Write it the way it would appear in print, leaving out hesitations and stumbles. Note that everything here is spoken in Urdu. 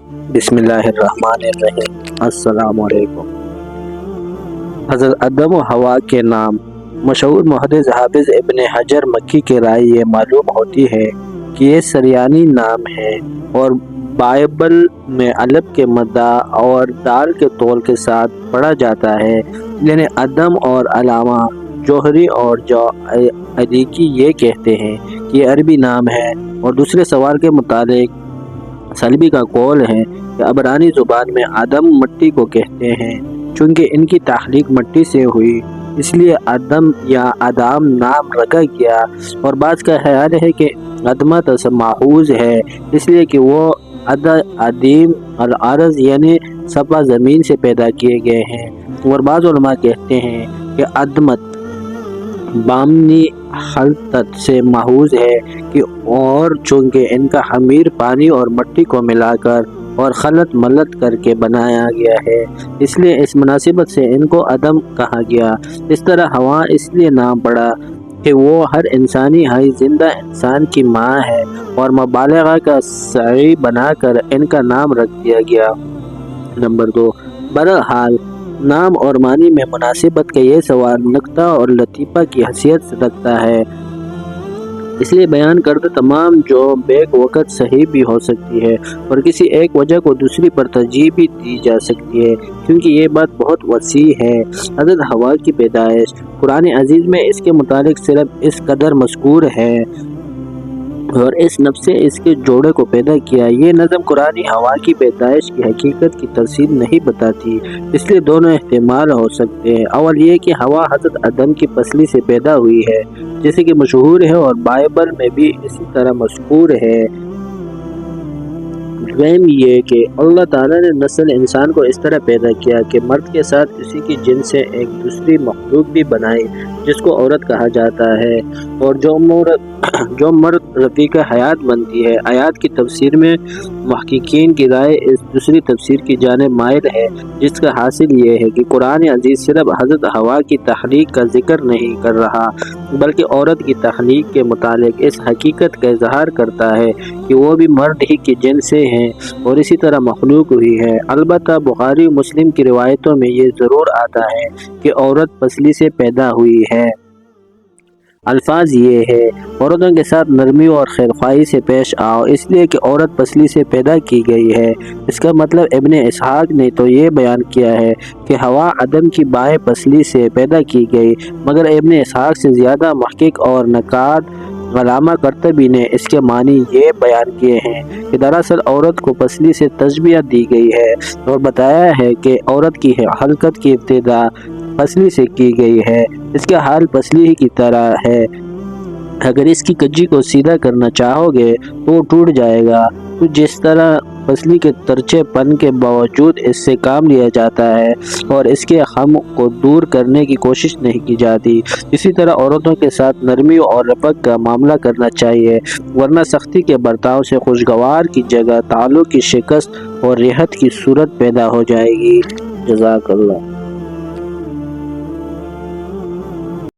بسم اللہ الرحمن الرحیم۔ السلام علیکم۔ حضرت آدم و حوا کے نام مشہور محدث حافظ ابن حجر مکی کی رائے یہ معلوم ہوتی ہے کہ یہ سریانی نام ہے اور بائبل میں الف کے مدہ اور دال کے طول کے ساتھ پڑھا جاتا ہے، یعنی آدم اور علامہ جوہری اور جو عدیقی یہ کہتے ہیں کہ یہ عربی نام ہے، اور دوسرے سوال کے متعلق سلبی کا قول ہے کہ عبرانی زبان میں آدم مٹی کو کہتے ہیں، چونکہ ان کی تخلیق مٹی سے ہوئی اس لیے آدم یا آدم نام رکھا گیا، اور بعض کا خیال ہے کہ عدمت سے ماخوذ ہے اس لیے کہ وہ عدیم الارض یعنی صفا زمین سے پیدا کیے گئے ہیں، اور بعض علماء کہتے ہیں کہ عدمت بامنی خلطت سے ماخوذ ہے کہ اور چونکہ ان کا خمیر پانی اور مٹی کو ملا کر اور خلط ملط کر کے بنایا گیا ہے، اس لیے اس مناسبت سے ان کو آدم کہا گیا۔ اس طرح حوا اس لیے نام پڑا کہ وہ ہر انسانی حی زندہ انسان کی ماں ہے، اور مبالغہ کا سعی بنا کر ان کا نام رکھ دیا گیا۔ نمبر 2، بہرحال نام اور معنی میں مناسبت کا یہ سوال نکتہ اور لطیفہ کی حیثیت رکھتا ہے، اس لیے بیان کردہ تمام جو بیک وقت صحیح بھی ہو سکتی ہے اور کسی ایک وجہ کو دوسری پر ترجیح بھی دی جا سکتی ہے، کیونکہ یہ بات بہت وسیع ہے۔ حضرت حوا کی پیدائش قرآن عزیز میں اس کے متعلق صرف اس قدر مذکور ہے اور اس نفس سے اس کے جوڑے کو پیدا کیا۔ یہ نظم قرآن حوا کی پیدائش کی حقیقت کی تفصیل نہیں بتاتی، اس لیے دونوں احتمال ہو سکتے ہیں۔ اول یہ کہ حوا حضرت آدم کی پسلی سے پیدا ہوئی ہے، جیسے کہ مشہور ہے اور بائبل میں بھی اسی طرح مذکور ہے۔ دویم یہ کہ اللہ تعالیٰ نے نسل انسان کو اس طرح پیدا کیا کہ مرد کے ساتھ اسی کی جنس سے ایک دوسری مخلوق بھی بنائی جس کو عورت کہا جاتا ہے، اور جو مرد رفیق حیات بنتی ہے۔ آیات کی تفسیر میں محققین کی رائے اس دوسری تفسیر کی جانب مائل ہے، جس کا حاصل یہ ہے کہ قرآن عزیز صرف حضرت حوا کی تخلیق کا ذکر نہیں کر رہا بلکہ عورت کی تخلیق کے متعلق اس حقیقت کا اظہار کرتا ہے کہ وہ بھی مرد ہی کی جنس سے ہیں اور اسی طرح مخلوق ہوئی ہے۔ البتہ بخاری و مسلم کی روایتوں میں یہ ضرور آتا ہے کہ عورت پسلی سے پیدا ہوئی ہے۔ الفاظ یہ ہے، عورتوں کے ساتھ نرمی اور خیرخواہی سے پیش آؤ، اس لیے کہ عورت پسلی سے پیدا کی گئی ہے۔ اس کا مطلب ابن اسحاق نے تو یہ بیان کیا ہے کہ حوا آدم کی بائیں پسلی سے پیدا کی گئی، مگر ابن اسحاق سے زیادہ محقق اور نقاد علامہ قرطبی نے اس کے معنی یہ بیان کیے ہیں کہ دراصل عورت کو پسلی سے تشبیہ دی گئی ہے اور بتایا ہے کہ عورت کی خلقت کی ابتدا پسلی سے کی گئی ہے، اس کا حال پسلی ہی کی طرح ہے، اگر اس کی کجی کو سیدھا کرنا چاہو گے تو وہ ٹوٹ جائے گا، تو جس طرح پسلی کے ترچے پن کے باوجود اس سے کام لیا جاتا ہے اور اس کے خم کو دور کرنے کی کوشش نہیں کی جاتی، اسی طرح عورتوں کے ساتھ نرمی اور رفق کا معاملہ کرنا چاہیے، ورنہ سختی کے برتاؤ سے خوشگوار کی جگہ تعلق کی شکست اور رحت کی صورت پیدا ہو جائے گی۔ جزاک اللہ۔